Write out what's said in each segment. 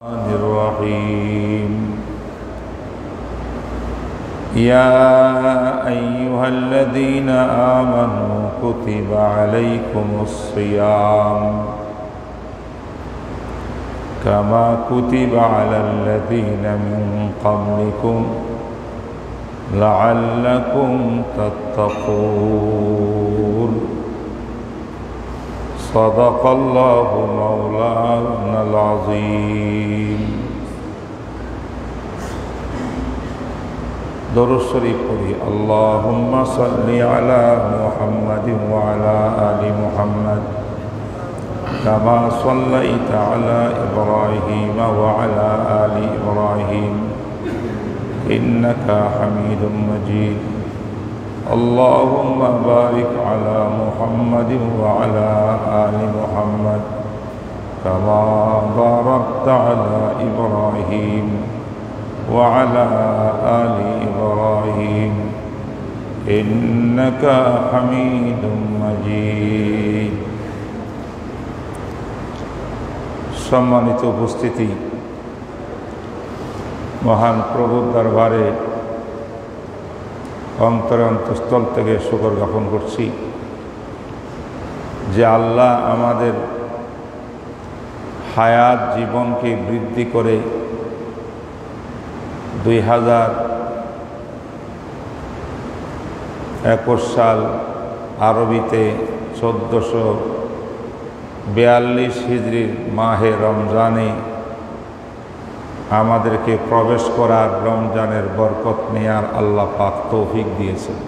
الرحيم يا أيها الذين آمنوا كتب عليكم الصيام كما كتب على الذين من قبلكم لعلكم تتقون صدق الله مولانا العظيم درود شريف পড়ি اللهم صل على محمد وعلى آل محمد كما صليت على إبراهيم وعلى آل إبراهيم إنك حميد مجيد اللهم بارك على محمد وعلى آل محمد كما باركت على إبراهيم وعلى آل إبراهيم إنك حميد مجيد সম্মানিত উপস্থিতি, মহান প্রভুর দরবারে অন্তরে অন্তঃস্থল থেকে শুকর জ্ঞাপন করছি যে আল্লাহ আমাদের হায়াত জীবনকে বৃদ্ধি করে 2021 সাল আরবিতে 1442 হিজরির মাহে রমজানে আমাদেরকে প্রবেশ করার, রমজানের বরকত নেয়ার আল্লাহ পাক তৌফিক দিয়েছেন।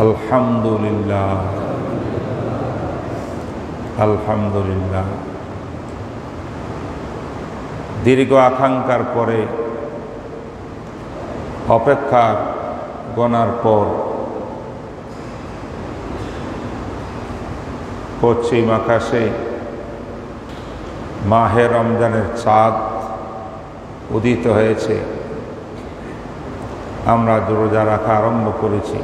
আলহামদুলিল্লাহ, আলহামদুলিল্লাহ। দীর্ঘ আকাঙ্ক্ষার পরে, অপেক্ষা গণার পর পশ্চিম আকাশে মাহে রমজানের চাঁদ উদিত হয়েছে। আমরা রোজা রাখা আরম্ভ করেছি।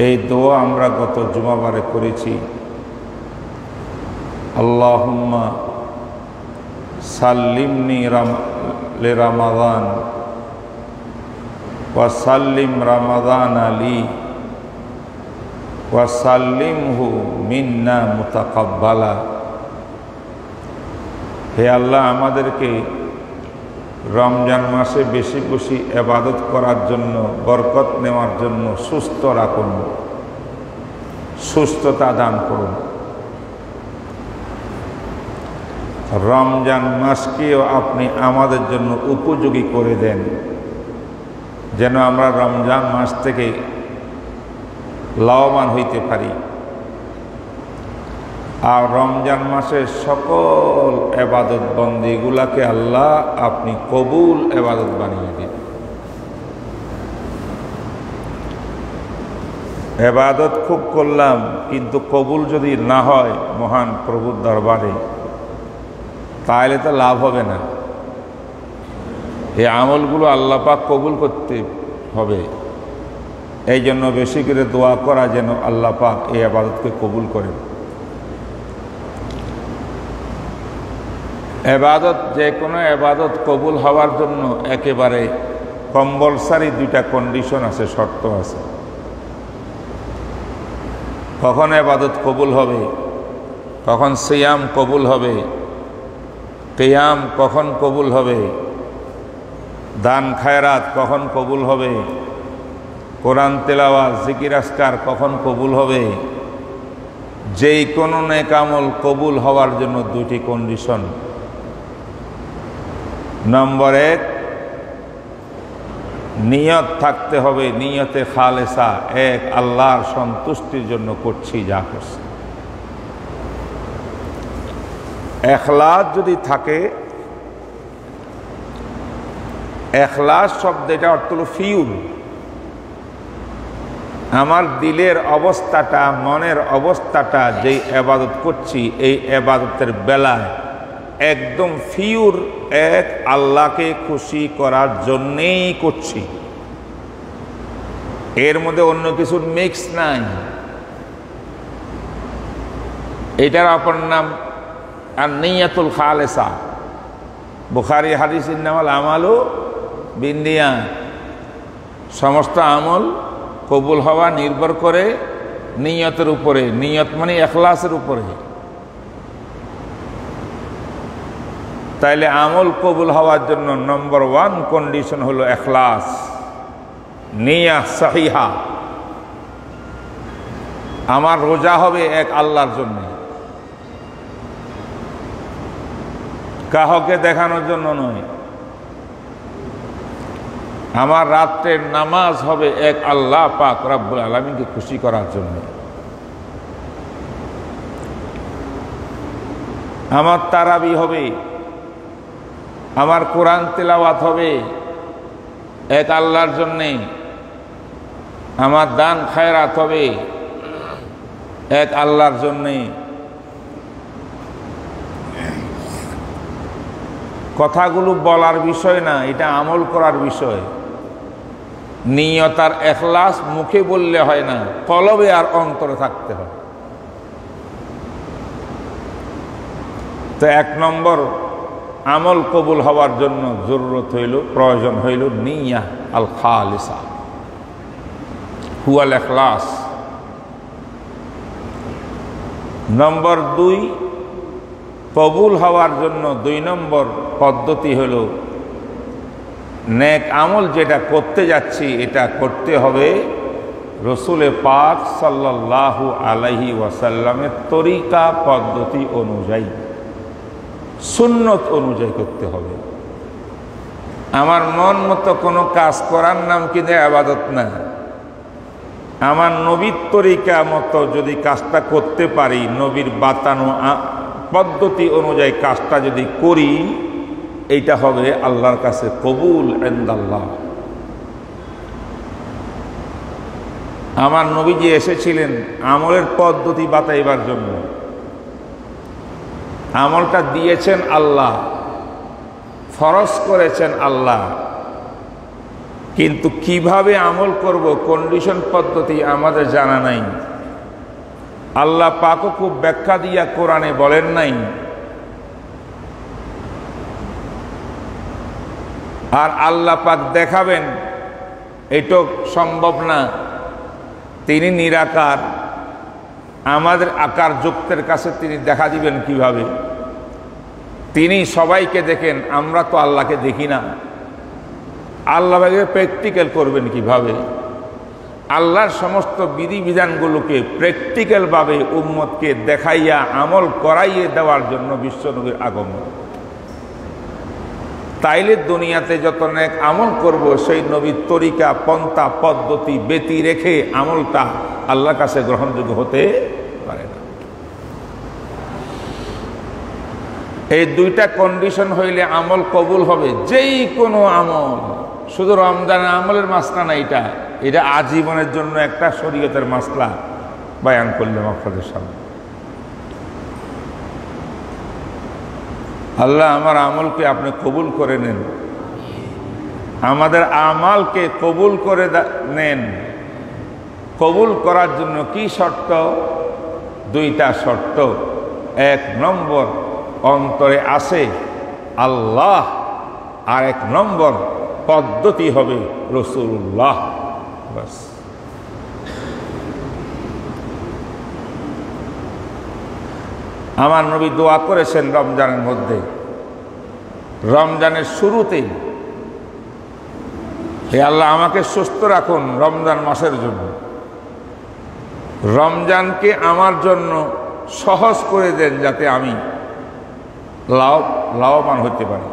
এই দোয়া আমরা গত জুমাবারে করেছি, আল্লাহুম্মা সাল্লিমনি লি রমাদান ওয়া সাল্লিম রমাদান আলী ওয়া সাল্লিমহু মিন্না মুতাকাব্বালা। হে আল্লাহ, আমাদেরকে রমজান মাসে বেশি বেশি ইবাদত করার জন্য, বরকত নেওয়ার জন্য সুস্থ রাখুন, সুস্থতা দান করুন। রমজান মাসকেও আপনি আমাদের জন্য উপযোগী করে দেন, যেন আমরা রমজান মাস থেকে লাভবান হইতে পারি। আর রমজান মাসের সকল ইবাদত বন্দেগীগুলাকে আল্লাহ আপনি কবুল ইবাদত বানিয়ে দিন। ইবাদত খুব করলাম, কিন্তু কবুল যদি না হয় মহান প্রভুর দরবারে, তাহলে তো লাভ হবে না। এই আমলগুলো আল্লাহ পাক কবুল করতে হবে। এই জন্য বেশি করে দোয়া করা যেন আল্লাহ পাক এই ইবাদতকে কবুল করেন। ইবাদত, যে কোনো ইবাদত কবুল হওয়ার জন্য একেবারে কম্পালসারি 2টা কন্ডিশন আছে, শর্ত আছে। কখন ইবাদত কবুল হবে, কখন সিয়াম কবুল হবে, কিয়াম কখন কবুল হবে, দান খায়রাত কখন কবুল হবে, কোরআন তেলাওয়াত জিকির আজকার কখন কবুল হবে। যেই কোনো নেক আমল কবুল হওয়ার জন্য 2টি কন্ডিশন। নম্বর 1, নিয়ত থাকতে হবে, নিয়তে খালেসা, এক আল্লাহর সন্তুষ্টির জন্য করছি যা করছি। ইখলাস যদি থাকে, ইখলাস শব্দটা অর্থ হলো ফিউল। আমার দিলের অবস্থাটা, মনের অবস্থাটা, যেই ইবাদত করছি এই ইবাদতের বেলায় একদম ফিউর, এক আল্লাহকে খুশি করার জন্যেই করছি। এর মধ্যে অন্য কিছুর মিক্স নাই। এটার অপর নাম আর নিয়াতুল খালেসা, বুখারী হাদিস ইন্নামাল আমালু বিন্নিয়াত, সমস্ত আমল কবুল হওয়া নির্ভর করে নিয়তের উপরে। নিয়ত মানে ইখলাসের উপরে। তাইলে আমল কবুল হওয়ার জন্য নম্বর 1 কন্ডিশন হলো ইখলাস, নিয়াত সহিহা। আমার রোজা হবে এক আল্লাহর জন্য, কাহকে দেখানোর জন্য নয়। আমার রাত্রের নামাজ হবে এক আল্লাহ পাক রব্বুল আলামিনকে খুশি করার জন্য। আমার তারাবি হবে, আমার কোরআন তেলাওয়াত হবে এক আল্লাহর জন্যে, আমার দান খায়রাত হবে এক আল্লাহর জন্যে। কথাগুলো বলার বিষয় না, এটা আমল করার বিষয়। নিয়ত আর ইখলাস মুখে বললে হয় না, কলবে আর অন্তরে থাকতে হয়। তো 1 নম্বর আমল কবুল হওয়ার জন্য জরুরত হইল, প্রয়োজন হইল নিয়া আল খালিসা হুয়াল ইখলাস। নম্বর 2 কবুল হওয়ার জন্য 2 নম্বর পদ্ধতি হল নেক আমল যেটা করতে যাচ্ছি এটা করতে হবে রসুল পাক সাল্লাল্লাহু আলাইহি ওয়াসাল্লামের তরিকা পদ্ধতি অনুযায়ী, সুন্নত অনুযায়ী করতে হবে। আমার মন মতো কোনো কাজ করার নাম কিন্তু ইবাদত না। আমার নবীর তরিকা মতো যদি কাজটা করতে পারি, নবীর বাতানো পদ্ধতি অনুযায়ী কাজটা যদি করি, এইটা হবে আল্লাহর কাছে কবুল ইনদাল্লাহ। আমার নবীজি এসেছিলেন আমলের পদ্ধতি বাতাইবার জন্য। আমলটা দিয়েছেন আল্লাহ, ফরজ করেছেন আল্লাহ, কিন্তু কিভাবে আমল করব কন্ডিশন পদ্ধতি আমাদের জানা নাই। আল্লাহ পাকও খুব ব্যাখ্যা দিয়া কোরআনে বলেন নাই। আর আল্লাহ পাক দেখাবেন এটা সম্ভব না, তিনি নিরাকার। আমাদের আকার যুক্তের কাছে তিনি দেখা দিবেন কিভাবে? তিনি সবাইকে দেখেন, আমরা তো আল্লাহকে দেখি না। আল্লাহ প্র্যাকটিক্যাল করবেন কিভাবে? আল্লাহর সমস্ত বিধিবিধানগুলোকে প্র্যাকটিক্যালভাবে উম্মতকে দেখাইয়া আমল করাইয়ে দেওয়ার জন্য বিশ্বনবীর আগমন। তাইলে দুনিয়াতে যত নেক আমল করব সেই নবীর তরিকা পন্থা পদ্ধতি ব্যতি রেখে আমলটা আল্লাহর কাছে গ্রহণযোগ্য হতে পারে না। এই 2টা কন্ডিশন হইলে আমল কবুল হবে। যেই কোনো আমল, শুধু রমজানের আমলের মাসলা না, এটা আজীবনের জন্য একটা শরীয়তের মাসলা বয়ান করলাম আপনাদের সামনে। আল্লাহ আমার আমলকে আপনি কবুল করে নেন, আমাদের আমালকে কবুল করে নেন। কবুল করার জন্য কি শর্ত? 2টা শর্ত। 1 নম্বর অন্তরে আছে আল্লাহ, আর 1 নম্বর পদ্ধতি হবে রাসূলুল্লাহ। বাস। আমার নবী দোয়া করেছেন রমজানের মধ্যে, রমজানের শুরুতেই, হে আল্লাহ আমাকে সুস্থ রাখুন রমজান মাসের জন্য, রমজানকে আমার জন্য সহজ করে দেন যাতে আমি লাভবান হতে পারি।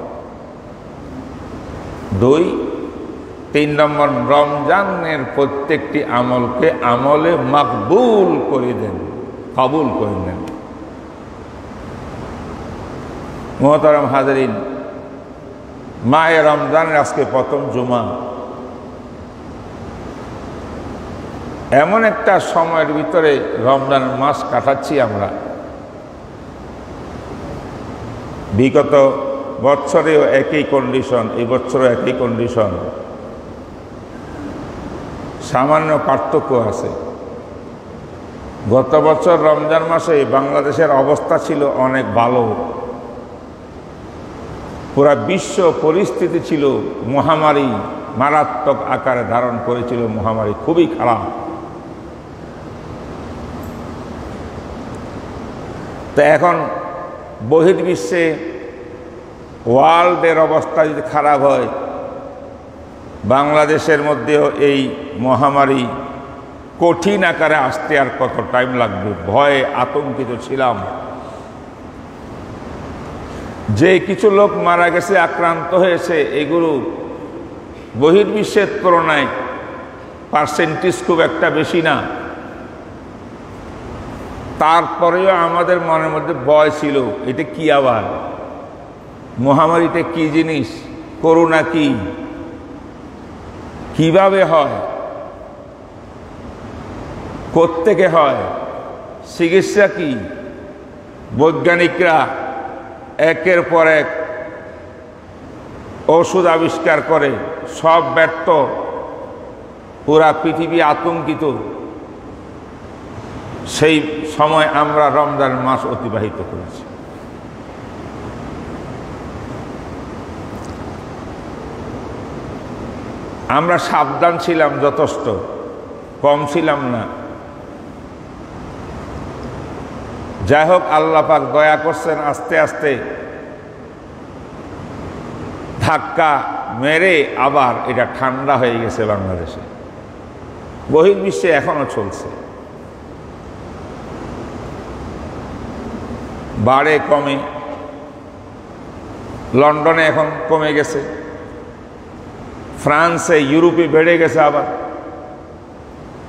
2-3 নম্বর রমজানের প্রত্যেকটি আমলকে আমলে মাকবুল করে দেন, কবুল করে দেন। মুহতারাম হাজরিন, মাহে রমজানের আজকে প্রথম জুমা। এমন একটা সময়ের ভিতরে রমজান মাস কাটাচ্ছি আমরা। বিগত বছরেও একই কন্ডিশন, এই বছরও একই কন্ডিশন, সামান্য পার্থক্য আছে। গত বছর রমজান মাসে বাংলাদেশের অবস্থা ছিল অনেক ভালো। পুরা বিশ্ব পরিস্থিতি ছিল মহামারী, মারাত্মক আকারে ধারণ করেছিল মহামারী, খুবই খারাপ। তো এখন বহির্বিশ্বে ওয়ার্ল্ডের অবস্থা যদি খারাপ হয়, বাংলাদেশের মধ্যেও এই মহামারী কঠিন আকারে আসতে আর কত টাইম লাগবে, ভয়ে আতঙ্কিত ছিলাম। যে কিছু লোক মারা গেছে, আক্রান্ত হয়েছে, এগুলো বহির্বিশ্বের তুলনায় পার্সেন্টেজ খুব একটা বেশি না। তারপরেও আমাদের মনের মধ্যে ভয় ছিল, এটা কি আবার মহামারীটা কি জিনিস, করোনা কি, কিভাবে হয়, কোত্থেকে হয়, চিকিৎসা কি। বৈজ্ঞানিকরা একের পর এক ওষুধ আবিষ্কার করে, সব ব্যর্থ, পুরা পৃথিবী আতঙ্কিত। সেই সময় আমরা রমজান মাস অতিবাহিত করেছি। আমরা সাবধান ছিলাম, যথেষ্ট কম ছিলাম না। যাই হোক, আল্লাহ পাক দয়া করছেন, আস্তে আস্তে ধাক্কা মেরে আবার এটা ঠান্ডা হয়ে গেছে বাংলাদেশে। বহির্বিশ্বে এখনো চলছে, বাড়ে কমে। লন্ডনে এখন কমে গেছে, ফ্রান্সে, ইউরোপে বেড়ে গেছে, আবার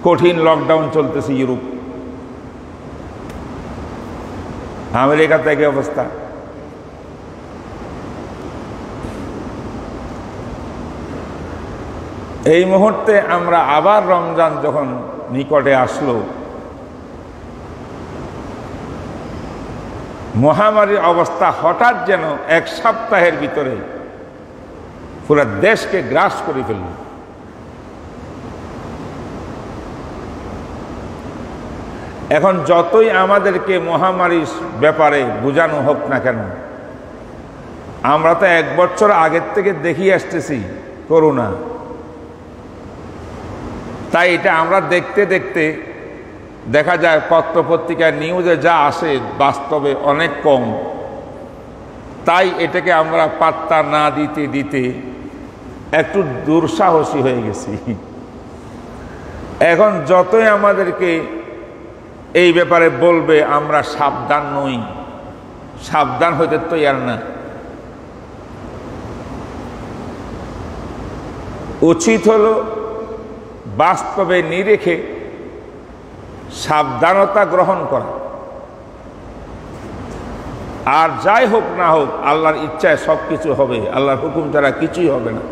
কঠিন লকডাউন চলতেছে ইউরোপ। আমেরিকাতে একই অবস্থা। এই মুহূর্তে আমরা আবার রমজান যখন নিকটে আসলো, মহামারীর অবস্থা হঠাৎ যেন এক সপ্তাহের ভিতরে পুরো দেশকে গ্রাস করে ফেলল। এখন যতই আমাদেরকে মহামারীর ব্যাপারে বোঝানো হোক না কেন, আমরা তো 1 বছর আগের থেকে দেখিয়ে আসতেছি করোনা। তাই এটা আমরা দেখতে দেখতে দেখা যায় পত্রপত্রিকার নিউজে যা আসে বাস্তবে অনেক কম। তাই এটাকে আমরা পাত্তা না দিতে দিতে একটু দুঃসাহসী হয়ে গেছি। এখন যতই আমাদেরকে এই ব্যাপারে বলবে, আমরা সাবধান নই, সাবধান হইতে তৈয়ার না। উচিত হলো বাস্তবে নিরেখে সাবধানতা গ্রহণ করা। আর যাই হোক না হোক, আল্লাহর ইচ্ছায় সব কিছু হবে, আল্লাহর হুকুম ছাড়া কিছুই হবে না।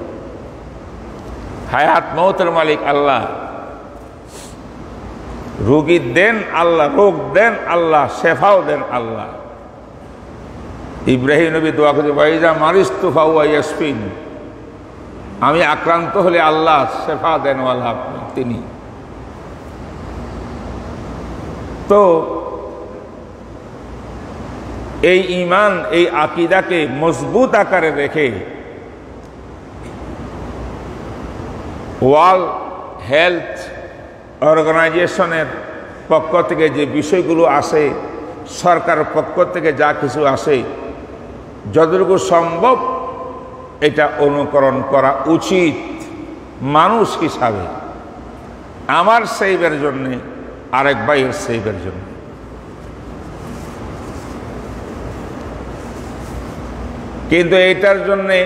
হায়াত মৌতের মালিক আল্লাহ, রোগী দেন আল্লাহ, রোগ দেন আল্লাহ, শেফাও দেন আল্লাহ। ইব্রাহিম নবী দোয়া করে, ওয়াইজা মারিস্তু ফাহুয়া ইয়াশফিন, আমি আক্রান্ত হলে আল্লাহ শেফা দেন ওয়ালা তিনি। তো এই ঈমান, এই আকীদাকে মজবুত আকারে রেখে ওয়ার্ল্ড হেলথ অর্গানাইজেশনের পক্ষ থেকে যে বিষয়গুলো আসে, সরকারের পক্ষ থেকে যা কিছু আসে, যতটুকু সম্ভব এটা অনুকরণ করা উচিত মানুষ হিসাবে, আমার সেভের জন্যে, আরেক ভাইয়ের সেভের জন্য। কিন্তু এটার জন্যে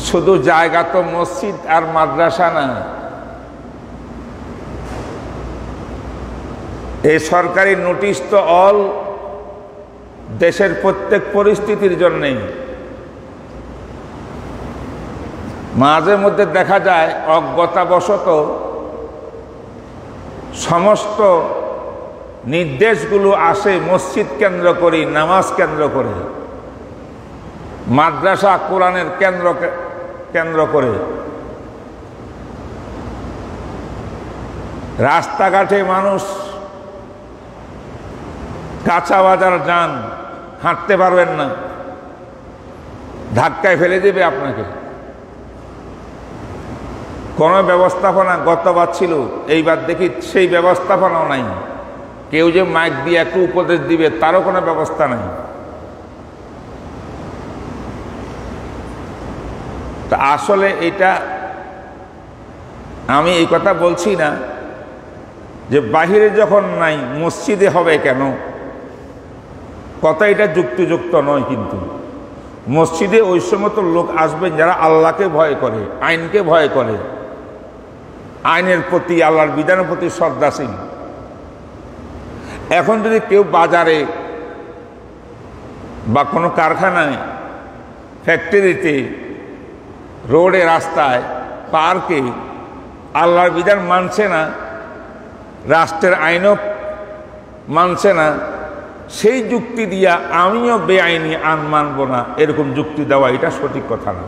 শুধু জায়গা তো মসজিদ আর মাদ্রাসা না, এই সরকারি নোটিশ তো অল দেশের প্রত্যেক পরিস্থিতির জন্যে। মাঝে মধ্যে দেখা যায় অজ্ঞতাবশত সমস্ত নির্দেশগুলো আসে মসজিদ কেন্দ্র করে, নামাজ কেন্দ্র করে, মাদ্রাসা কোরআনের কেন্দ্র করে। রাস্তাঘাটে মানুষ কাঁচা বাজার যান, হাঁটতে পারবেন না, ধাক্কায় ফেলে দেবে আপনাকে। কোনো ব্যবস্থাপনা গতবার ছিল, এইবার দেখি সেই ব্যবস্থাপনাও নাই। কেউ যে মাইক দিয়ে একটু উপদেশ দিবে তারও কোনো ব্যবস্থা নাই। তা আসলে এটা আমি এই কথা বলছি না যে বাহিরে যখন নাই মসজিদে হবে কেন, কথা এটা যুক্তিযুক্ত নয়। কিন্তু মসজিদে ওই সমস্ত লোক আসবেন যারা আল্লাহকে ভয় করে, আইনকে ভয় করে, আইনের প্রতি, আল্লাহর বিধানের প্রতি শ্রদ্ধাশীল। এখন যদি কেউ বাজারে বা কোনো কারখানায়, ফ্যাক্টরিতে, রোডে, রাস্তায়, পার্কে আল্লাহর বিধান মানছে না, রাষ্ট্রের আইনও মানছে না, সেই যুক্তি দিয়া আমিও বেআইনি আইন মানব না, এরকম যুক্তি দেওয়া এটা সঠিক কথা না।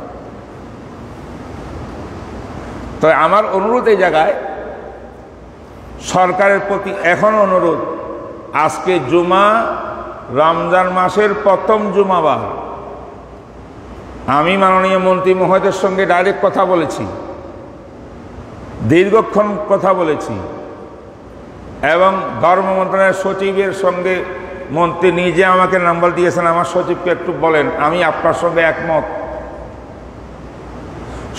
তো আমার অনুরোধ এই জায়গায় সরকারের প্রতি এখন অনুরোধ, আজকে জুমা, রমজান মাসের প্রথম জুমাবার। আমি মাননীয় মন্ত্রী মহোদয়ের সঙ্গে ডাইরেক্ট কথা বলেছি, দীর্ঘক্ষণ কথা বলেছি, এবং ধর্ম মন্ত্রণালয়ের সচিবের সঙ্গে মন্ত্রী নিজে আমাকে নাম্বার দিয়েছেন, আমার সচিবকে একটু বলেন, আমি আপনার সঙ্গে একমত।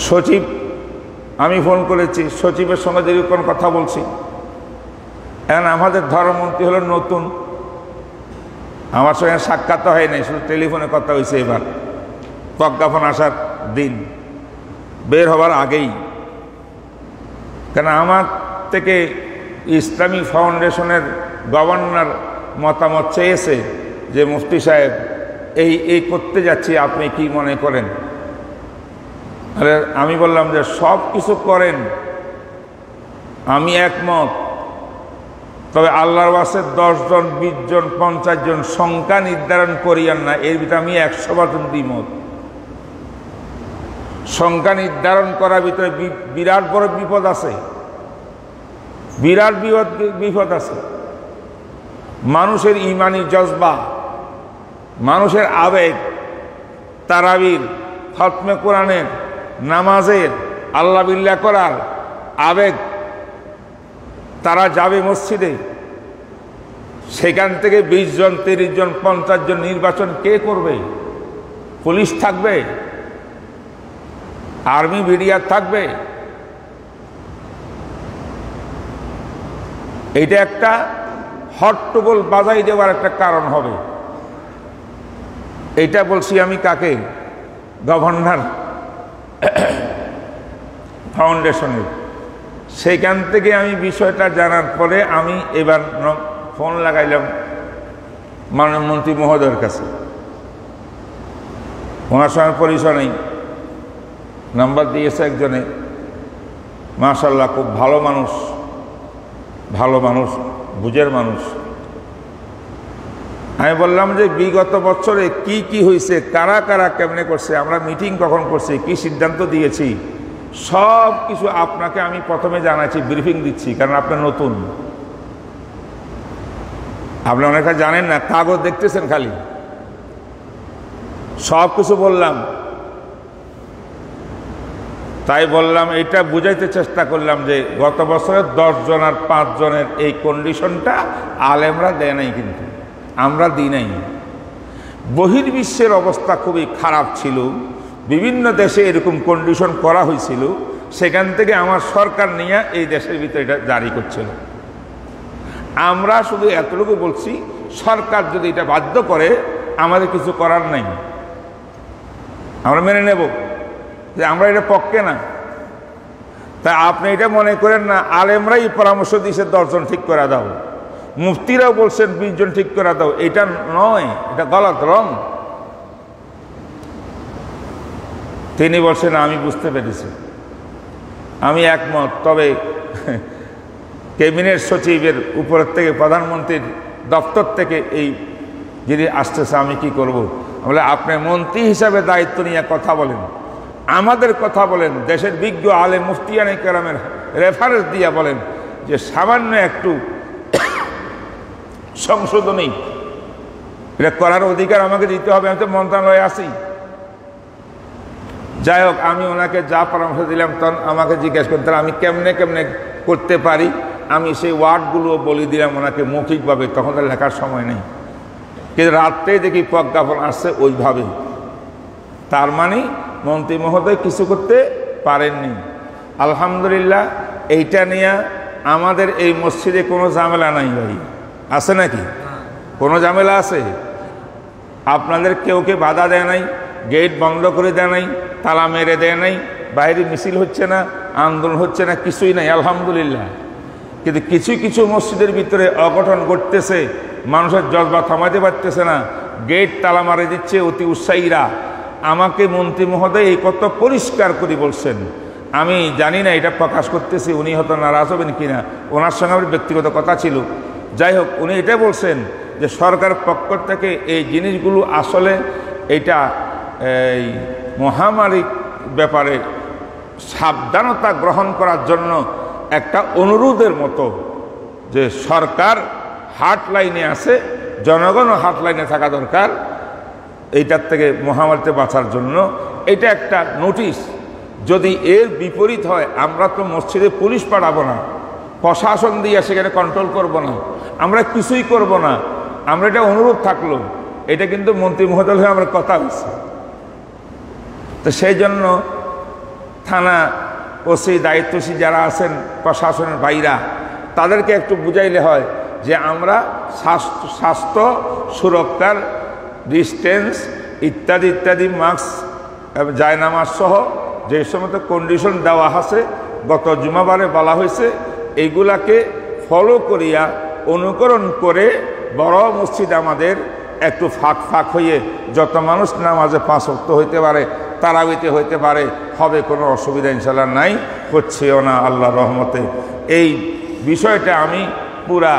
সচিব, আমি ফোন করেছি, সচিবের সঙ্গে দীর্ঘক্ষণ কথা বলছি। এখন আমাদের ধর্মমন্ত্রী হলো নতুন, আমার সঙ্গে সাক্ষাৎ হয় নাই, শুধু টেলিফোনে কথা হয়েছে। এবার প্রজ্ঞাপন আসার দিন, বের হবার আগেই, কেন আমার থেকে ইসলামী ফাউন্ডেশনের গভর্নর মতামত চেয়েছে যে মুফতি সাহেব এই করতে যাচ্ছি, আপনি কি মনে করেন? আরে আমি বললাম যে সব কিছু করেন, আমি একমত, তবে আল্লাহর ওয়াস্তে 10 জন, 20 জন, 50 জন সংখ্যা নির্ধারণ করিয়ান না, এর ভিতরে আমি 100% দ্বিমত। সংখ্যা নির্ধারণ করার ভিতরে বিরাট বড় বিপদ আছে, বিরাট বিপদ আছে। মানুষের ইমানি জজবা, মানুষের আবেগ, তারাবির, খতমে কোরআনের, নামাজের, আল্লাহ বিল্লাহ করার আবেগ, তারা যাবে মসজিদে, সেখান থেকে 20 জন, 30 জন, 50 জন নির্বাচন কে করবে? পুলিশ থাকবে, আর্মি বিডিআর থাকবে। এইটা একটা হট্টগোল বাজাই দেওয়ার একটা কারণ হবে। এইটা বলছি আমি কাকে? গভর্নর ফাউন্ডেশনের। সেইখান থেকে আমি বিষয়টা জানার পরে আমি এবার ফোন লাগাইলাম মাননীয় মন্ত্রী মহোদয়ের কাছে। ওনার সঙ্গে পরিচয় নেই, নাম্বার দিয়েছে একজনে, মাশাআল্লাহ খুব ভালো মানুষ, ভালো মানুষ, বুঝের মানুষ। আমি বললাম যে বিগত বছরে কি কি হয়েছে, কারা কারা কেমনে করছে, আমরা মিটিং কখন করছি, কি সিদ্ধান্ত দিয়েছি, সব কিছু আপনাকে আমি প্রথমে জানাচ্ছি, ব্রিফিং দিচ্ছি, কারণ আপনি নতুন, আপনি অনেকটা জানেন না, কাগজ দেখতেছেন খালি। সব কিছু বললাম, তাই বললাম, এটা বুঝাইতে চেষ্টা করলাম যে গত বছরের 10 জন আর 5 জনের এই কন্ডিশনটা আলেমরা দেয় নাই, কিন্তু আমরা দিই নাই। বহির্বিশ্বের অবস্থা খুবই খারাপ ছিল, বিভিন্ন দেশে এরকম কন্ডিশন করা হয়েছিল, সেখান থেকে আমার সরকার নিয়ে এই দেশের ভিতরে এটা জারি করছিল। আমরা শুধু এতটুকু বলছি, সরকার যদি এটা বাধ্য করে আমাদের কিছু করার নাই, আমরা মেনে নেব যে আমরা এটা পক্ষে না। তাই আপনি এটা মনে করেন না আলেমরাই পরামর্শ দিয়েছে 10 জন ঠিক করে দাও, মুফতিরাও বলছেন 20 জন ঠিক করে দাও, এটা নয়, এটা গলত, রং। তিনি বলছেন আমি বুঝতে পেরেছি, আমি একমত, তবে ক্যাবিনেট সচিবের উপরের থেকে, প্রধানমন্ত্রীর দপ্তর থেকে এই যিনি আসতেছে, আমি কি করব? বলে আপনি মন্ত্রী হিসাবে দায়িত্ব নিয়ে কথা বলেন, আমাদের কথা বলেন, দেশের বিজ্ঞ আলেম মুফতিয়ানে কেরামের রেফারেন্স দিয়ে বলেন যে সামান্য একটু সংশোধনী এটা করার অধিকার আমাকে দিতে হবে, আমি তো মন্ত্রণালয়ে আছি। যাই হোক, আমি ওনাকে যা পরামর্শ দিলাম তখন আমাকে জিজ্ঞেস করতে আমি কেমনে কেমনে করতে পারি, আমি সেই ওয়ার্ডগুলো বলে দিলাম ওনাকে মৌখিকভাবে, তখন তো লেখার সময় নেই। কিন্তু রাত্রেই দেখি প্রজ্ঞাপন আসছে ওইভাবে। তার মানে মন্ত্রী মহোদয় কিছু করতে পারেননি। আলহামদুলিল্লাহ, এইটা নিয়ে আমাদের এই মসজিদে কোনো ঝামেলা নাই। ভাই আছে নাকি? কোনো ঝামেলা আছে? আপনাদের কেউকে বাধা দেয় নাই, গেট বন্ধ করে দেয় নাই, তালা মেরে দেয় নাই, বাইরে মিছিল হচ্ছে না, আন্দোলন হচ্ছে না, কিছুই নাই আলহামদুলিল্লাহ। কিন্তু কিছু কিছু মসজিদের ভিতরে অঘটন ঘটতেছে, মানুষের জজবা থামাতে পারতেছে না, গেট তালা মারে দিচ্ছে অতি উৎসাহীরা। আমাকে মন্ত্রী মহোদয় এই কত পরিষ্কার করে বলছেন, আমি জানি না এটা প্রকাশ করতেছি উনি হয়তো নারাজ হবেন কিনা, ওনার সঙ্গে আমার ব্যক্তিগত কথা ছিল। যাই হোক, উনি এটা বলছেন যে সরকারের পক্ষ থেকে এই জিনিসগুলো আসলে এটা এই মহামারী ব্যাপারে সাবধানতা গ্রহণ করার জন্য একটা অনুরোধের মতো, যে সরকার হাটলাইনে আছে, জনগণও হাটলাইনে থাকা দরকার এইটার থেকে মহামারীতে বাঁচার জন্য। এটা একটা নোটিশ। যদি এর বিপরীত হয়, আমরা তো মসজিদে পুলিশ পাঠাবো না, প্রশাসন দিয়ে সেখানে কন্ট্রোল করব না, আমরা কিছুই করব না। আমরা এটা অনুরোধ থাকলো, এটা কিন্তু মন্ত্রী মহোদয় হয়ে আমার কথা হচ্ছে। তো সেই জন্য থানা ওসি দায়িত্বশীল যারা আছেন, প্রশাসনের ভাইরা, তাদেরকে একটু বুঝাইলে হয় যে আমরা স্বাস্থ্য সুরক্ষার ডিস্টেন্স ইত্যাদি ইত্যাদি, মাস্ক, জায়নামাজ সহ যে সমস্ত কন্ডিশন দেওয়া আছে গত জুমাবারে বলা হয়েছে, এইগুলাকে ফলো করিয়া অনুকরণ করে বড় মসজিদ আমাদের একটু ফাঁক ফাঁক হয়ে যত মানুষ নামাজে 5 ওয়াক্ত হইতে পারে, তারাবিতে হইতে পারে, হবে, কোনো অসুবিধা ইনশাল্লাহ নাই, হচ্ছেও না আল্লাহর রহমতে। এই বিষয়টা আমি পুরা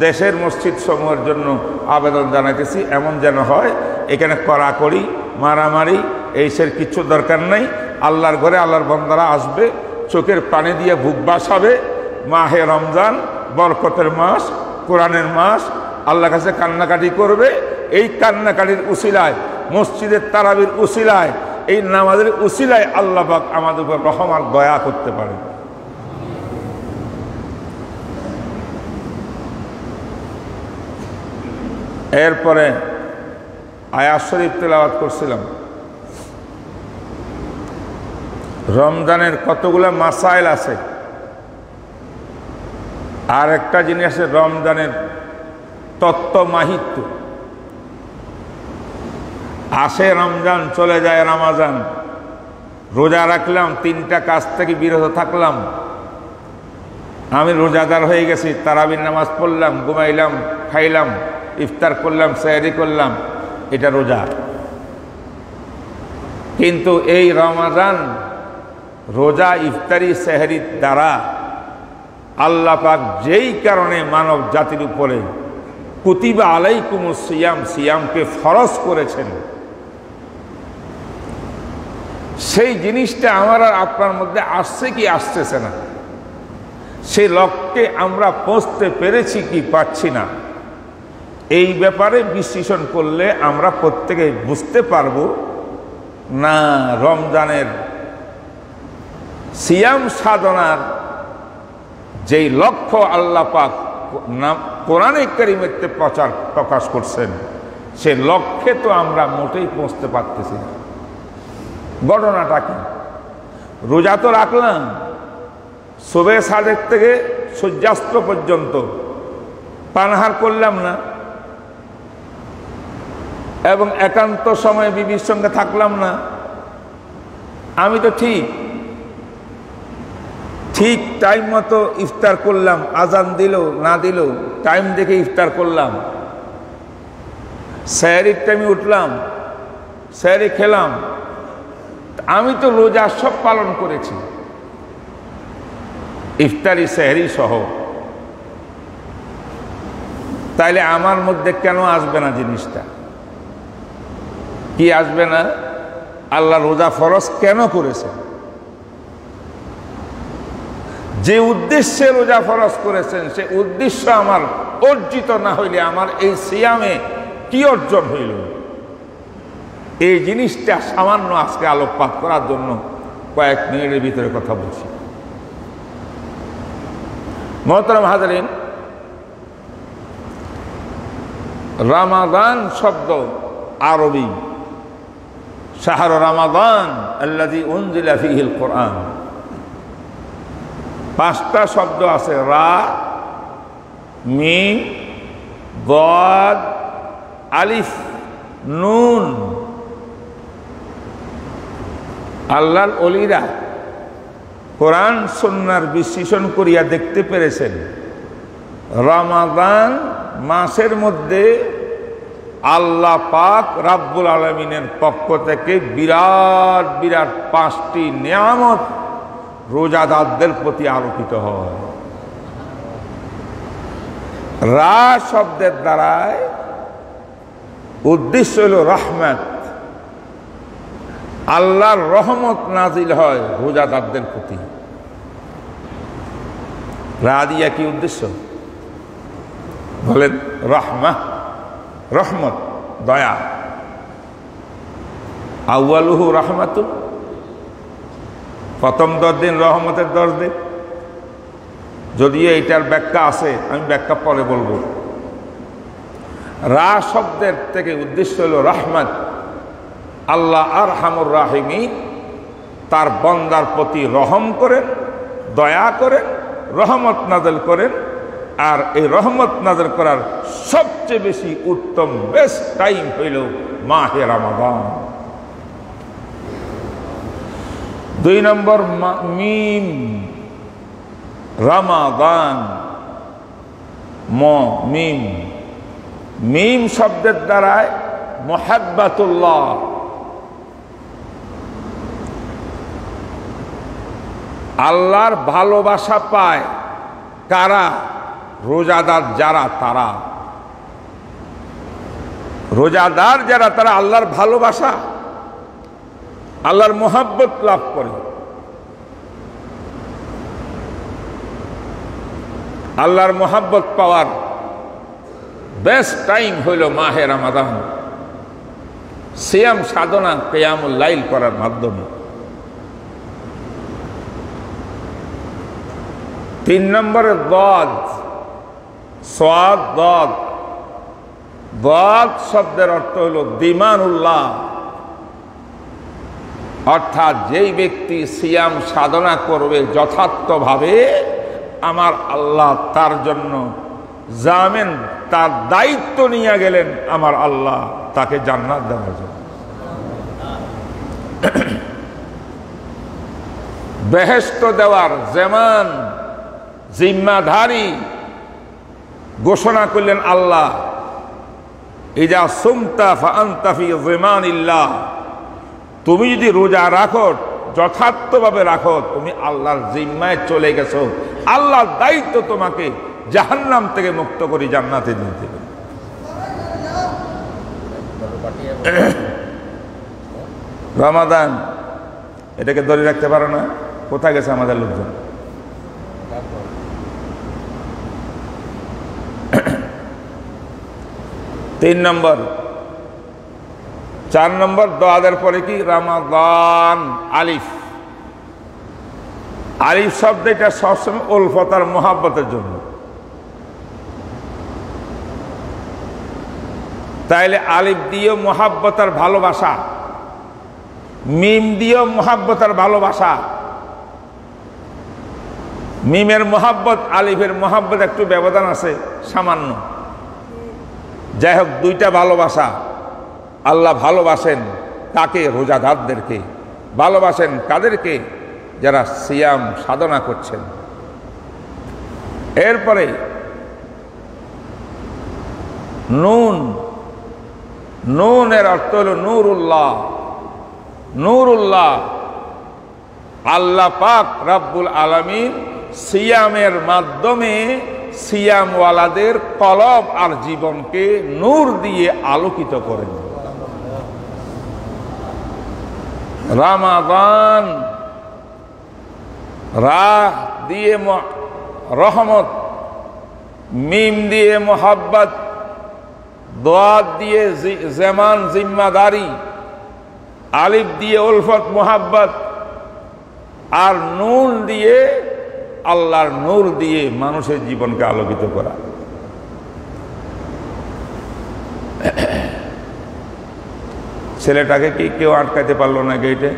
দেশের মসজিদ সমূহের জন্য আবেদন জানাইতেছি, এমন যেন হয় এখানে কড়াকড়ি মারামারি এইসের কিছু দরকার নাই। আল্লাহর ঘরে আল্লাহর বান্দারা আসবে, চোখের পানি দিয়ে বুক বাসাবে। মাহে রমজান বরকতের মাস, কোরআনের মাস, আল্লাহর কাছে কান্নাকাটি করবে। এই কান্নাকাটির উসিলায়, মসজিদের তারাবির উসিলায়, এই নামাজের উসিলায় আল্লাহ পাক আমাদের উপর রহম আর দয়া করতে পারে। এরপরে আয়াত শরীফ তেলাওয়াত করছিলাম। রমজানের কতগুলো মাসাইল আছে, আর একটা জিনিস আছে রমজানের তত্ত্ব মাহিত্য। আসে রমজান, চলে যায় রমাজান, রোজা রাখলাম, 3টা কাজ থেকে বিরত থাকলাম, আমি রোজাদার হয়ে গেছি, তারাবির নামাজ পড়লাম, ঘুমাইলাম, খাইলাম, ইফতার করলাম, সেহরি করলাম, এটা রোজা। কিন্তু এই রমাজান রোজা, ইফতারি, সেহরির দ্বারা আল্লাহ পাক যেই কারণে মানব জাতির উপরে কুতিবা আলাইকুমুস সিয়াম, সিয়ামকে ফরজ করেছেন, সেই জিনিসটা আমার আর আপনার মধ্যে আসছে কি আসতেছে না, সেই লক্ষ্যে আমরা পৌঁছতে পেরেছি কি পাচ্ছি না, এই ব্যাপারে বিশ্লেষণ করলে আমরা প্রত্যেকে বুঝতে পারবো না রমজানের সিয়াম সাধনার যেই লক্ষ্য আল্লাহ পাক কোরআনে কারিমেতে প্রকাশ করছেন, সে লক্ষ্যে তো আমরা মোটেই পৌঁছতে পারতেছি না। ঘটনাটা কি? রোজা তো রাখলাম, সুবহে সাদেক থেকে সূর্যাস্ত পর্যন্ত পানাহার করলাম না, এবং একান্ত সময়ে বিবির সঙ্গে থাকলাম না। আমি তো ঠিক টাইম মতো ইফতার করলাম, আজান দিল না দিল টাইম দেখে ইফতার করলাম, সেহরির টাইমে উঠলাম, সেহরি খেলাম। আমি তো রোজা সব পালন করেছি, ইফতারি সেহরি সহ। তাইলে আমার মধ্যে কেন আসবে না জিনিসটা? কি আসবে না? আল্লাহ রোজা ফরজ কেন করেছে? যে উদ্দেশ্যে রোজা ফরজ করেছেন সে উদ্দেশ্য আমার অর্জিত না হইলে আমার এই সিয়ামে কি অর্জন হইল, এই জিনিসটা সামান্য আজকে আলোকপাত করার জন্য কয়েক মিনিটের ভিতরে কথা বলছি। মোহতারাম হাজারিন, রামাদান শব্দ আরবি, শাহর রামাদান আল্লাযী উনজিলা ফীহিল কোরআন। 5টা শব্দ আছে, রা, মিম, দাদ, আলিফ, নুন। আল্লাহর ওলিরা কোরআন সুন্নাহর বিশ্লেষণ করিয়া দেখতে পেরেছেন রমাদান মাসের মধ্যে আল্লাহ পাক রাব্বুল আলামিনের পক্ষ থেকে বিরাট বিরাট 5টি নিয়ামত রোজাদারদের প্রতি আরোপিত হয়। রা শব্দের দ্বারায় উদ্দেশ্য হল রহমত, আল্লাহর রহমত নাজিল হয় রোজাদারদের প্রতি। রা দিয়া কি উদ্দেশ্য বলেন? রহমা, রহমত, দয়া। আউয়ালুহু রহমাতু, প্রথম 10 দিন রহমতের 10 দিন। যদিও এটার ব্যাখ্যা আছে, আমি ব্যাখ্যা পরে বলবো। রা শব্দের থেকে উদ্দেশ্য হল রহমত। আল্লাহ আরহামুর রাহিমিন তার বান্দার প্রতি রহম করেন, দয়া করেন, রহমত নাযিল করেন। আর এই রহমত নাযিল করার সবচেয়ে বেশি উত্তম বেস্ট টাইম হইল মাহে রমাদান। 2 নম্বর মিম, রমাদান, মিম। মিম শব্দের দ্বারায় মুহাব্বাতুল্লাহ, আল্লাহর ভালোবাসা পায় কারা? রোজাদার যারা, তারা রোজাদার যারা, তারা আল্লাহর ভালোবাসা, আল্লাহর মুহাব্বত লাভ করে। আল্লাহর মুহাব্বত পাওয়ার বেস্ট টাইম হইল মাহে রমাদান। সিয়াম সাধনা, কিয়ামুল লাইল করার মাধ্যমে। 3 নম্বরে দাদ, সাদ, দাদ। দাদ শব্দের অর্থ হল দিমানুল্লাহ, অর্থাৎ যেই ব্যক্তি সিয়াম সাধনা করবে যথার্থভাবে, আমার আল্লাহ তার জন্য জামিন, তার দায়িত্ব নিয়ে গেলেন আমার আল্লাহ তাকে জান্নাত দেওয়ার জন্য। বেহেশত দেওয়ার যেমন জিম্মাধারী ঘোষণা করলেন আল্লাহ, ইজা সুমতা ফাআনতা ফি যিমানিল্লাহ, তুমি যদি রোজা রাখো, যথার্থভাবে রাখো, তুমি আল্লাহর জিম্মায় চলে গেছো। আল্লাহর দায়িত্ব তোমাকে জাহান্নাম থেকে মুক্ত করে জান্নাতে নিয়ে দেবে। রমাদান এটাকে ধরে রাখতে পারো না? কোথায় গেছে আমাদের লোকজন? তিন নম্বর, 4 নম্বর দাদের পরে কি? রমাদান, আলিফ। আলিফ শব্দ এটা সবসময় উলফত আর মুহাব্বতের জন্য। তাইলে আলিফ দিয়েও মুহাব্বত আর ভালোবাসা, মিম দিয়েও মুহাব্বত আর ভালোবাসা। মিমের মুহাব্বত, আলিফের মুহাব্বত একটু ব্যবধান আছে সামান্য। যাই হোক, 2টা ভালোবাসা। আল্লাহ ভালোবাসেন কাকে? রোজাদারদেরকে। ভালোবাসেন কাদেরকে? যারা সিয়াম সাধনা করছেন। এরপরে নুন, নুনের অর্থ হল নূরুল্লাহ। নূরুল্লাহ, আল্লাহ পাক রব্বুল আলামিন সিয়ামের মাধ্যমে সিয়ামওয়ালাদের কলব আর জীবনকে নূর দিয়ে আলোকিত করেন। রমাদান, রা দিয়ে রহমত, মিম দিয়ে মোহাব্বত, দাদ দিয়ে জামান জিম্মাদারি, আলিফ দিয়ে উলফত মোহাব্বত, আর নূর দিয়ে আল্লাহর নূর দিয়ে মানুষের জীবনকে আলোকিত করা। ছেলেটাকে কি কেউ আটকাতে পারলো না গেটে?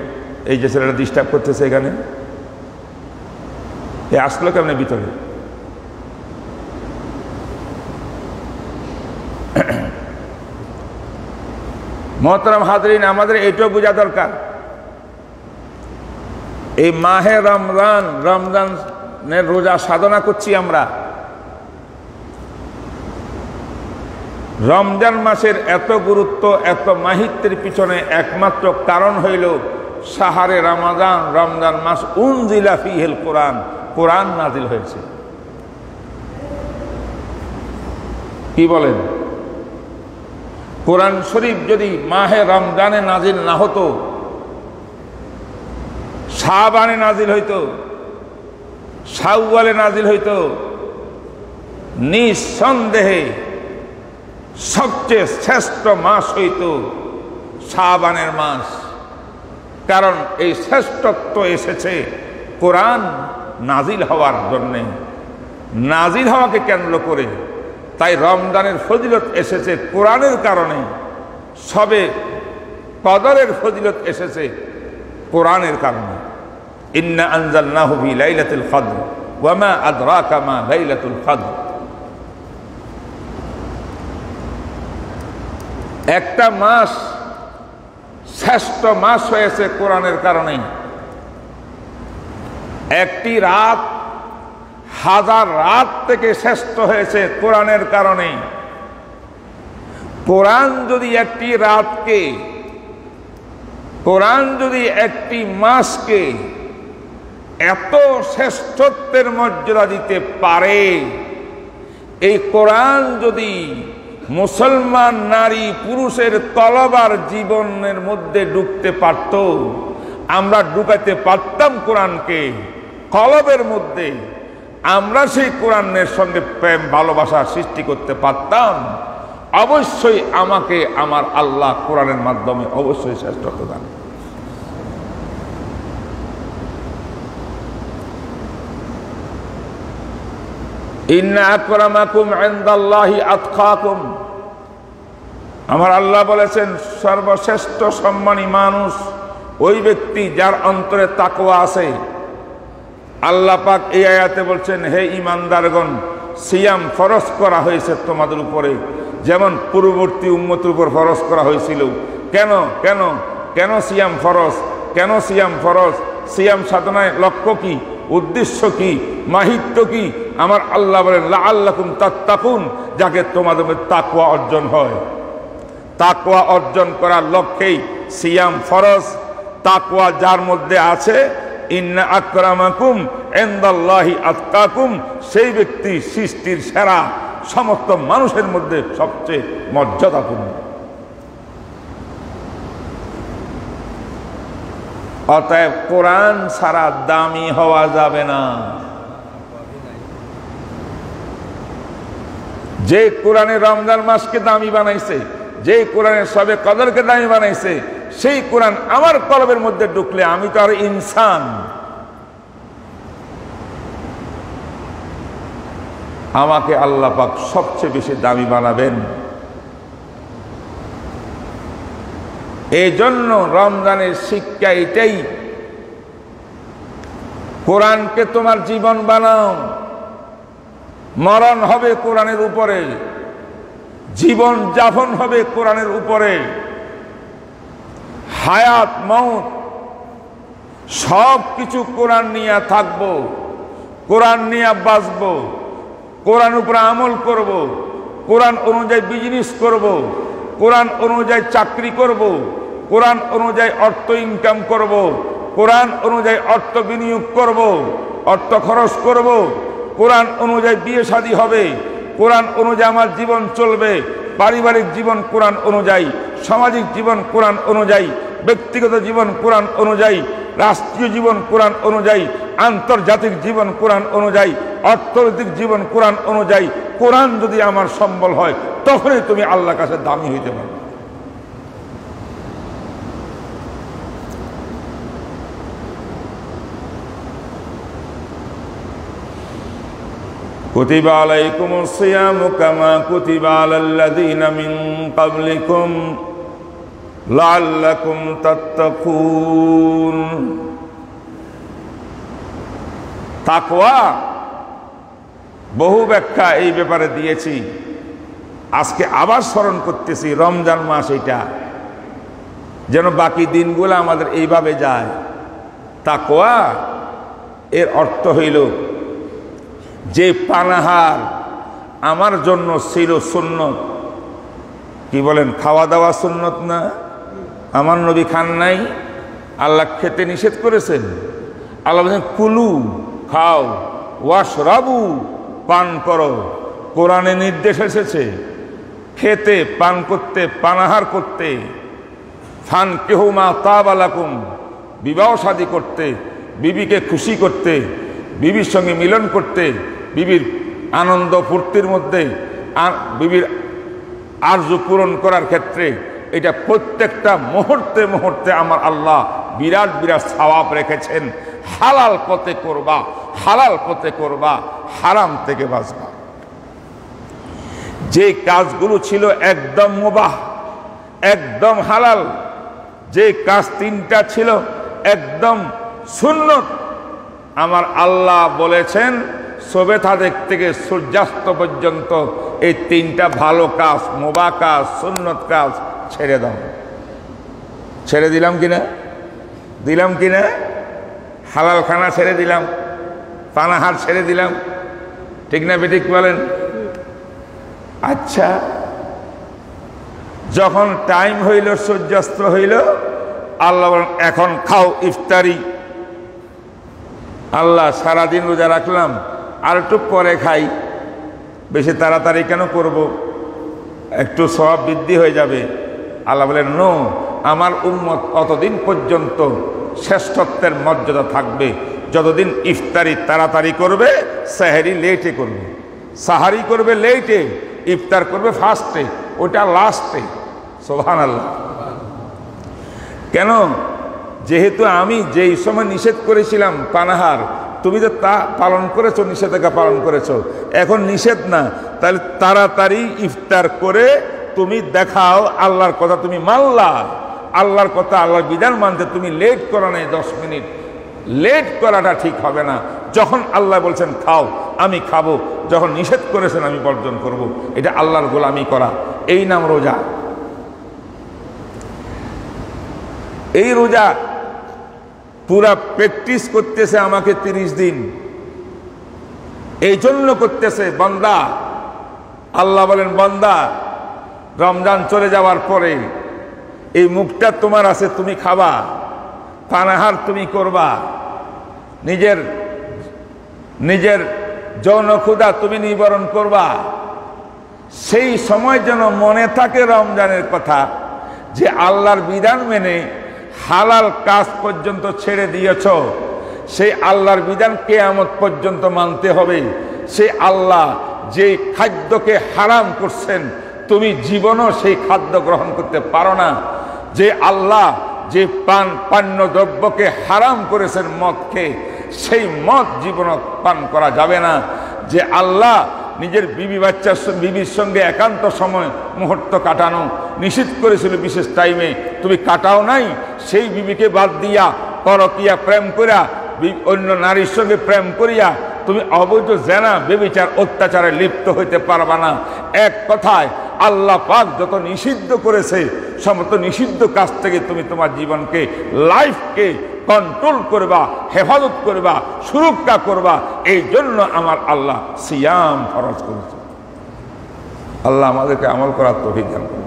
এই যে ছেলেটা ডিস্টার্ব করতেছে এখানে, এ আসলো কেমন ভিতরে? মোহতারাম হাজরিন, আমাদের এটাও বোঝা দরকার, এই মাহে রমজানের রোজা সাধনা করছি আমরা। রমজান মাসের এত গুরুত্ব, এত মাহিত্যের পিছনে একমাত্র কারণ হইল শাহরে রমাদান, রমজান মাস, উনজিলা ফিহিল কোরআন, কোরআন নাজিল হয়েছে। কি বলেন? কোরআন শরীফ যদি মাহে রমজানে নাজিল না হতো, শাবানে নাজিল হইতো, শাওয়ালে নাজিল হইতো, নিঃসন্দেহে সবচেয়ে শ্রেষ্ঠ মাস হইত শাবানের মাস। কারণ এই শ্রেষ্ঠত্ব এসেছে কোরআন নাজিল হওয়ার জন্যে, নাজিল হওয়াকে কেন্দ্র করে। তাই রমজানের ফজিলত এসেছে কোরআনের কারণে, সবে কদরের ফজিলত এসেছে কোরআনের কারণে। ইন্না আনজালনাহু ফি লাইলাতুল কদর ওয়া মা আদরাকা মা লাইলাতুল কদর। একটা মাস শ্রেষ্ঠ মাস হয়েছে কোরআনের কারণে। একটি রাত হাজার রাত থেকে শ্রেষ্ঠ হয়েছে কোরআনের কারণে। কোরআন যদি একটি রাতকে, কোরআন যদি একটি মাসকে এত শ্রেষ্ঠত্বের মর্যাদা দিতে পারে, এই কোরআন যদি মুসলমান নারী পুরুষের তলবার জীবনের মধ্যে ঢুকতে পারত, আমরা ঢুকাতে পারতাম কোরআনকে কলবের মধ্যে, আমরা সেই কোরআনের সঙ্গে প্রেম ভালোবাসা সৃষ্টি করতে পারতাম, অবশ্যই আমাকে আমার আল্লাহ কোরআনের মাধ্যমে অবশ্যই শ্রেষ্ঠত্ব দান। ইন্না আকরামাকুম ইনদাল্লাহি আতকাকুম। আমার আল্লাহ বলেছেন সর্বশ্রেষ্ঠ সম্মানী মানুষ ওই ব্যক্তি যার অন্তরে তাকওয়া আছে। আল্লাহ পাক এই আয়াতে বলছেন, হে ঈমানদারগণ, সিয়াম ফরজ করা হয়েছে তোমাদের উপরে, যেমন পূর্ববর্তী উম্মতের উপর ফরজ করা হয়েছিল। কেন কেন কেন সিয়াম ফরজ? কেন সিয়াম ফরজ? সিয়াম সাধনায় লক্ষ্য কি, উদ্দেশ্য কি, মাহিত্য কি? আমার আল্লাহ বলেন লাআল্লাকুম তাত্তাকুন, যাকে তোমাদের তাকওয়া অর্জন হয়। তাকওয়া অর্জন করার লক্ষ্যেই সিয়াম ফরজ। তাকওয়া যার মধ্যে আছে, ইন্না আকরামাকুম ইনদাল্লাহি আতকাকুম, সেই ব্যক্তি সৃষ্টির সেরা, সমস্ত মানুষের মধ্যে সবচেয়ে মর্যাদাপূর্ণ। অতএব কোরআন ছাড়া দামি হওয়া যাবে না। যে কোরআনে রমজান মাসকে দামি বানাইছে, যে কোরআনে সবে কদরকে দামি বানাইছে, সেই কোরআন আমার কলবের মধ্যে ঢুকলে আমি তো আর ইনসান, আমাকে আল্লাহ পাক সবচেয়ে বেশি দামি বানাবেন। এই জন্য রমজানের শিক্ষা এটাই, কোরআনকে তোমার জীবন বানাও। মরণ হবে কোরআনের উপরে, জীবন যাপন হবে কোরআনের উপরে, হায়াত মউত সব কিছু কোরআন নিয়ে থাকবো, কোরআন নিয়ে বাঁচবো, কোরআন উপরে আমল করব, কোরআন অনুযায়ী বিজনেস করব, কোরআন অনুযায়ী চাকরি করব, কোরআন অনুযায়ী অর্থ ইনকাম করব, কোরআন অনুযায়ী অর্থ বিনিয়োগ করব, অর্থ খরচ করব, কোরআন অনুযায়ী বিয়ে শাদী হবে, কোরআন অনুযায়ী আমার জীবন চলবে, পারিবারিক জীবন কোরআন অনুযায়ী, সামাজিক জীবন কোরআন অনুযায়ী, ব্যক্তিগত জীবন কোরআন অনুযায়ী, রাষ্ট্রীয় জীবন কোরআন অনুযায়ী, আন্তর্জাতিক জীবন কোরআন অনুযায়ী, অর্থনৈতিক জীবন কোরআন অনুযায়ী। কোরআন যদি আমার সম্বল হয়, তখনই তুমি আল্লাহর কাছে দামি হইতে পারবে। কুতিবা আলাইকুমুস সিয়ামু কামা কুতিবা আলাল্লাযীনা মিন ক্বাবলিকুম লাআল্লাকুম তাত্তাকুন। তাকওয়া বহু ব্যাখ্যা এই ব্যাপারে দিয়েছি, আজকে আবার স্মরণ করতেছি। রমজান মাস এটা যেন বাকি দিনগুলো আমাদের এইভাবে যায়। তাকওয়া এর অর্থ হইল যে পানাহার আমার জন্য ছিল সুন্নত। কি বলেন, খাওয়া দাওয়া সুন্নত না? আমার নবী খান নাই, আল্লাহ খেতে নিষেধ করেছেন। আল্লাহ বলেন কুলু, খাও, ওয়াশরাবু, পান করো। কোরআনে নির্দেশ এসেছে খেতে, পান করতে, পানাহার করতে। ফানকিহু মা তাবা লাকুম, বিবাহ শাদী করতে, বিবিকে খুশি করতে, বিবির সঙ্গে মিলন করতে, বিবির আনন্দ ফুর্তির মধ্যে বিবির আরজু পূরণ করার ক্ষেত্রে এটা প্রত্যেকটা মুহূর্তে মুহূর্তে আমার আল্লাহ বিরাট বিরাট সওয়াব রেখেছেন। হালাল পথে করবা, হালাল পথে করবা, হারাম থেকে বাঁচবা। যে কাজগুলো ছিল একদম মুবাহ, একদম হালাল, যে কাজ তিনটা ছিল একদম সুন্নত, আমার আল্লাহ বলেছেন সবেতা থেকে সূর্যাস্ত পর্যন্ত এই তিনটা ভালো কাজ, মুবাহ কাজ, সুন্নত কাজ ছেড়ে দাও। ছেড়ে দিলাম কিনা? দিলাম কিনা? হালাল খানা ছেড়ে দিলাম, পানাহার ছেড়ে দিলাম, ঠিক না বেঠিক বলেন? আচ্ছা, যখন টাইম হইল, সূর্যাস্ত হইল, আল্লাহ বলেন এখন খাও ইফতারি। আল্লাহ সারাদিন রোজা রাখলাম, আর একটু পরে খাই, বেশি তাড়াতাড়ি কেন করব, একটু সওয়াব বৃদ্ধি হয়ে যাবে। আল্লাহ বলেন নো, আমার উম্মত অতদিন পর্যন্ত শ্রেষ্ঠত্বের মর্যাদা থাকবে যতদিন ইফতারি তাড়াতাড়ি করবে, সাহারি লেটে করবে। সাহারি করবে লেটে, ইফতার করবে ফার্স্টে, ওটা লাস্টে। সুবহানাল্লাহ। কেন? যেহেতু আমি যেই সময় নিষেধ করেছিলাম পানাহার, তুমি তো তা পালন করেছো, নিষেধাজ্ঞা পালন করেছো, এখন নিষেধ না, তাহলে তাড়াতাড়ি ইফতার করে তুমি দেখাও আল্লাহর কথা তুমি মানলা। আল্লাহর কথা, আল্লাহর বিধান মানতে তুমি লেট করো না। 10 মিনিট লেট করাটা ঠিক হবে না। যখন আল্লাহ বলছেন খাও, আমি খাবো, যখন নিষেধ করেছেন আমি বর্জন করব, এটা আল্লাহর গোলামি করা। এই নাম রোজা। এই রোজা পুরা প্র্যাকটিস করতেছে আমাকে 30 দিন। এই জন্য করতেছে বান্দা। আল্লাহ বলেন বান্দা, রমজান চলে যাওয়ার পরে এই মুখটা তোমার আছে, তুমি খাবা, পানাহার তুমি করবা, নিজের যৌন ক্ষুধা তুমি নিবারণ করবা। সেই সময় যেন মনে থাকে রমজানের কথা, যে আল্লাহর বিধান মেনে হালাল কাজ পর্যন্ত ছেড়ে দিয়েছ। সেই আল্লাহর বিধান কিয়ামত পর্যন্ত মানতে হবে। সেই আল্লাহ যে খাদ্যকে হারাম করছেন, তুমি জীবনও সেই খাদ্য গ্রহণ করতে পারো না। যে আল্লাহ যে পান্য দ্রব্যকে হারাম করেছেন মদকে, সেই মদ জীবন পান করা যাবে না। যে আল্লাহ নিজের বিবির সঙ্গে একান্ত সময় মুহূর্ত কাটানো নিষিদ্ধ করেছিল বিশেষ টাইমে, তুমি কাটাও নাই, সেই বিবিকে বাদ দিয়া পরকিয়া প্রেম করিয়া অন্য নারীর সঙ্গে প্রেম করিয়া তুমি অবৈধ জেনা, ব্যভিচার, অত্যাচারে লিপ্ত হইতে পারবা না। এক কথায় আল্লাহ পাক যত নিষিদ্ধ করেছে সমস্ত নিষিদ্ধ কাজ থেকে তুমি তোমার জীবনকে, লাইফকে কন্ট্রোল করবা, হেফাজত করবা, সুরক্ষা করবা। এই জন্য আমার আল্লাহ সিয়াম ফরজ করেছে। আল্লাহ আমাদেরকে আমল করার তৌফিক দান করুন।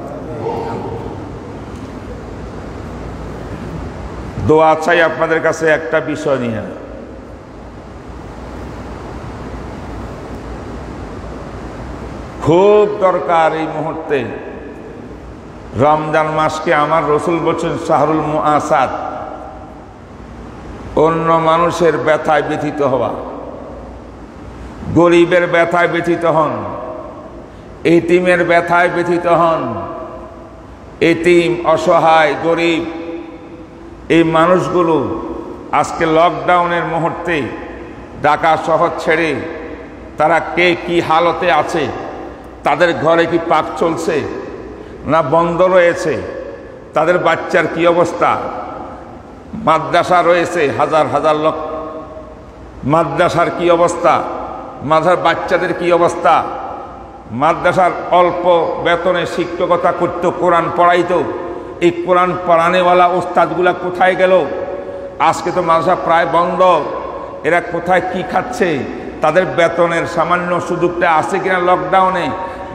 দোয়া চাই আপনাদের কাছে একটা বিষয় নিয়ে। খুব দরকার এই মুহূর্তে। রমজান মাসকে আমার রসুল বলছেন শাহরুল মুআসাত, অন্য মানুষের ব্যথায় ব্যথিত হওয়া, গরিবের ব্যথায় ব্যথিত হন, এতিমের ব্যথায় ব্যথিত হন। এতিম, অসহায়, গরিব এই মানুষগুলো আজকে লকডাউনের মুহূর্তে ঢাকা শহর ছেড়ে তারা কে কি হালতে আছে, তাদের ঘরে কি পাক চলছে না বন্ধ রয়েছে, তাদের বাচ্চার কি অবস্থা, মাদ্রাসা রয়েছে হাজার হাজার লোক, মাদ্রাসার কি অবস্থা, মাদ্রাসার বাচ্চাদের কি অবস্থা, মাদ্রাসার অল্প বেতনে শিক্ষকতা করত, কোরআন পড়াইতো, এই কোরআন পড়ানেওয়ালা ওস্তাদগুলা কোথায় গেল? আজকে তো মাদ্রাসা প্রায় বন্ধ। এরা কোথায় কি খাচ্ছে? তাদের বেতনের সামান্য সুযোগটা আছে কিনা লকডাউনে?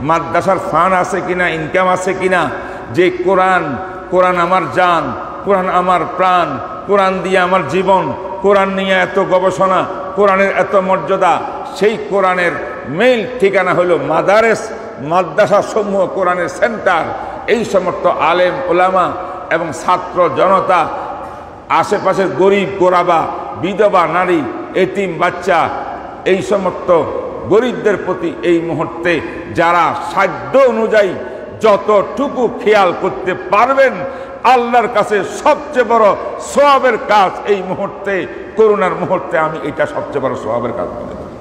মাদ্রাসার ফান্ড আছে কিনা, ইনকাম আছে কিনা? যে কোরআন আমার জান, কোরআন আমার প্রাণ, কোরআন দিয়ে আমার জীবন, কোরআন নিয়ে এত গবেষণা, কোরআনের এত মর্যাদা, সেই কোরআনের মেইল ঠিকানা হলো মাদারেস, মাদ্রাসা সমূহ কোরআনের সেন্টার। এই সমস্ত আলেম ওলামা এবং ছাত্র জনতা, আশেপাশের গরিব গোরাবা, বিধবা নারী, এতিম বাচ্চা, এই সমস্ত গরিবদের প্রতি এই মুহূর্তে যারা সাধ্য অনুযায়ী যতটুকু খেয়াল করতে পারবেন, আল্লাহর কাছে সবচেয়ে বড় সওয়াবের কাজ এই মুহূর্তে, করোনার মুহূর্তে আমি এটা সবচেয়ে বড় সওয়াবের কাজ মনে করি।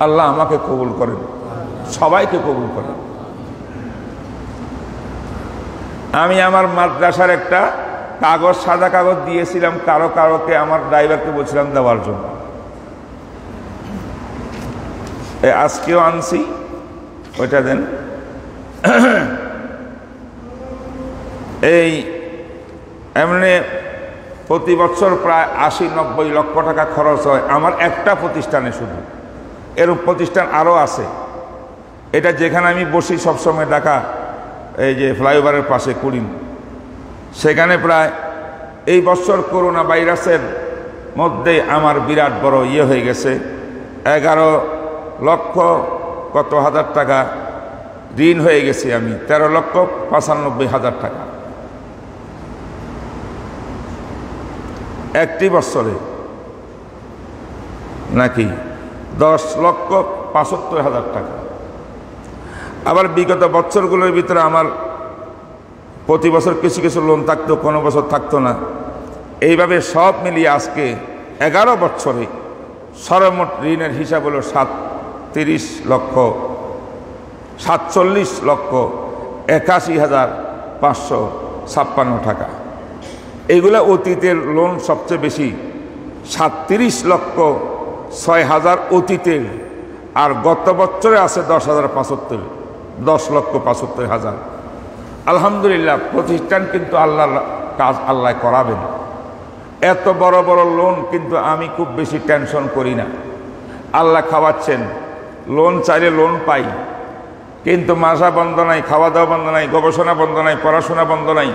আল্লাহ আমাকে কবুল করেন, সবাইকে কবুল করেন। আমি আমার মাদ্রাসার একটা কাগজ, সাদা কাগজ দিয়েছিলাম কারোকে, আমার ড্রাইভারকে বলছিলাম দেওয়ার জন্য। আজকেও আনছি, ওইটা দেন। এই এমনি প্রতি বছর প্রায় 80-90 লক্ষ টাকা খরচ হয় আমার একটা প্রতিষ্ঠানে শুধু। এরূপ প্রতিষ্ঠান আরও আছে। এটা যেখানে আমি বসি সবসময় ঢাকা, এই যে ফ্লাইওভারের পাশে কুড়িন, সেখানে প্রায় এই বছর করোনা ভাইরাসের মধ্যে আমার বিরাট বড় হয়ে গেছে। 11 লক্ষ কত হাজার টাকা ঋণ হয়ে গেছি আমি, 13,95,000 টাকা একটি বছরে, নাকি 10,75,000 টাকা। আবার বিগত বছরগুলোর ভিতরে আমার প্রতি বছর কিছু কিছু লোন থাকতো, কোনো বছর থাকতো না। এইভাবে সব মিলিয়ে আজকে 11 বছরে সর্বমোট ঋণের হিসাব হলো 47,81,556 টাকা। এইগুলা অতীতের লোন সবচেয়ে বেশি, 37,06,000 অতীতের, আর গত বছরে আছে 10,75,000। আলহামদুলিল্লাহ, প্রতিষ্ঠান কিন্তু আল্লাহর কাজ আল্লাহ করাবেন। এত বড় বড় লোন কিন্তু আমি খুব বেশি টেনশন করি না। আল্লাহ খাওয়াচ্ছেন, লোন চাইলে লোন পাই, কিন্তু মাসা বন্ধ নাই, খাওয়া দাওয়া বন্ধ নাই, গবেষণা বন্ধ নাই, পড়াশোনা বন্ধ নাই,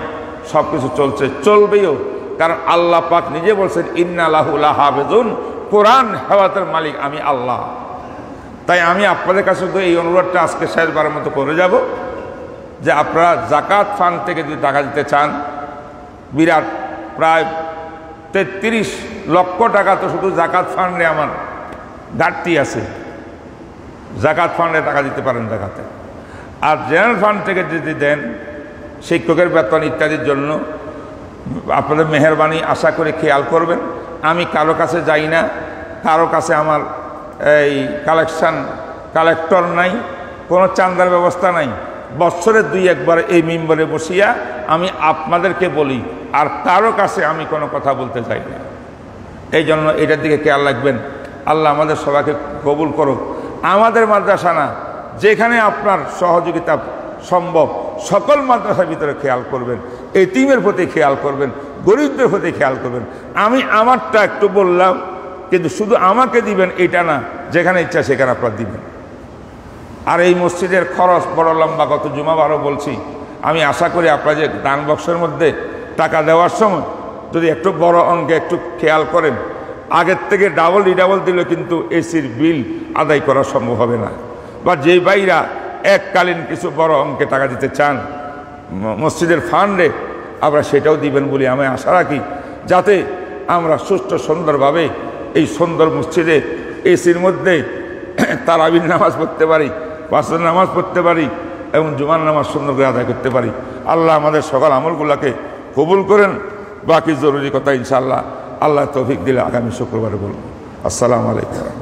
সব কিছু চলছে, চলবেও। কারণ আল্লাহ পাক নিজে বলছেন ইন্না লাহু লাহাফিজুন, কোরআন হেফাজতের মালিক আমি আল্লাহ। তাই আমি আপনাদের কাছে তো এই অনুরোধটা আজকে শেষবারের মতো করে যাব যে আপনারা জাকাত ফান্ড থেকে যদি টাকা দিতে চান, বিরাট প্রায় 33 লক্ষ টাকা তো শুধু জাকাত ফান্ডে আমার ঘাটতি আছে। জাকাত ফান্ডে টাকা দিতে পারেন জাকাতে। আর জেনারেল ফান্ড থেকে যদি দেন শিক্ষকের বেতন ইত্যাদির জন্য, আপনাদের মেহরবানি আশা করে খেয়াল করবেন। আমি কারো কাছে যাই না, কারো কাছে আমার এই কালেক্টর নাই, কোনো চান্দার ব্যবস্থা নাই। বছরে 2-1 বার এই মিম্বরে বসিয়া আমি আপনাদেরকে বলি, আর কারো কাছে আমি কোনো কথা বলতে চাই না। এই জন্য এটার দিকে খেয়াল রাখবেন। আল্লাহ আমাদের সবাইকে কবুল করুক। আমাদের মাদ্রাসা না, যেখানে আপনার সহযোগিতা সম্ভব সকল মাদ্রাসার ভিতরে খেয়াল করবেন, এতিমের প্রতি খেয়াল করবেন, গরিবদের প্রতি খেয়াল করবেন। আমি আমারটা একটু বললাম, কিন্তু শুধু আমাকে দিবেন এটা না, যেখানে ইচ্ছা সেখানে আপনারা দিবেন। আর এই মসজিদের খরচ বড় লম্বা, গত জুমাবারও বলছি। আমি আশা করি আপনারা যে দান বক্সের মধ্যে টাকা দেওয়ার সময় যদি একটু বড় অঙ্কে একটু খেয়াল করেন, আগের থেকে ডাবল রিডাবল দিলে কিন্তু এসির বিল আদায় করা সম্ভব হবে না। বা যেই ভাইরা এককালীন কিছু বড় অঙ্কে টাকা দিতে চান মসজিদের ফান্ডে, আমরা সেটাও দিবেন বলে আমি আশা রাখি, যাতে আমরা সুষ্ঠু সুন্দরভাবে এই সুন্দর মসজিদে এসির মধ্যে তারাবির নামাজ পড়তে পারি, পাঁচ ওয়াক্ত নামাজ পড়তে পারি এবং জুমার নামাজ সুন্দর করে আদায় করতে পারি। আল্লাহ আমাদের সকল আমলগুলোকে কবুল করেন। বাকি জরুরি কথা ইনশাআল্লাহ আল্লাহ তৌফিক দিলে আগামী শুক্রবারে বলব। আসসালামু আলাইকুম।